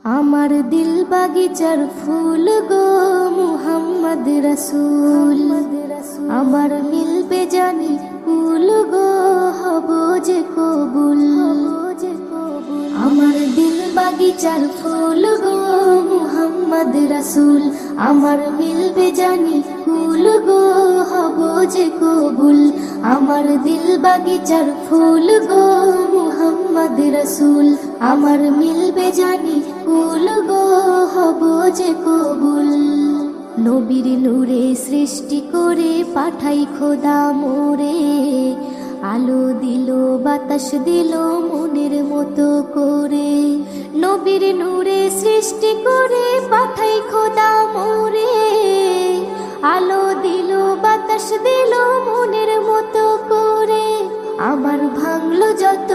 আমার দিল বাগিচার ফুল গো মুহাম্মদ রাসূল, আমার মিলবে জানি কুল গো হব যে কবুল। আমার দিল বাগিচার ফুল গো মুহাম্মদ রাসূল, আমার মিলবে জানি কুল গো হব যে কবুল। আমার দিল বাগিচার ফুল গো মুহাম্মদ রাসূল, আমার মিলবে জানি কুল গো হব যে কবুল। নবীর নূরে সৃষ্টি করে পাঠাই খোদা মোরে, আলো দিল বাতাস দিল মনের মতো করে। নবীর নূরে সৃষ্টি করে পাঠাই খোদা মোরে, আলো দিল বাতাস দিল মনের মতো করে। আমার ভাঙলো যত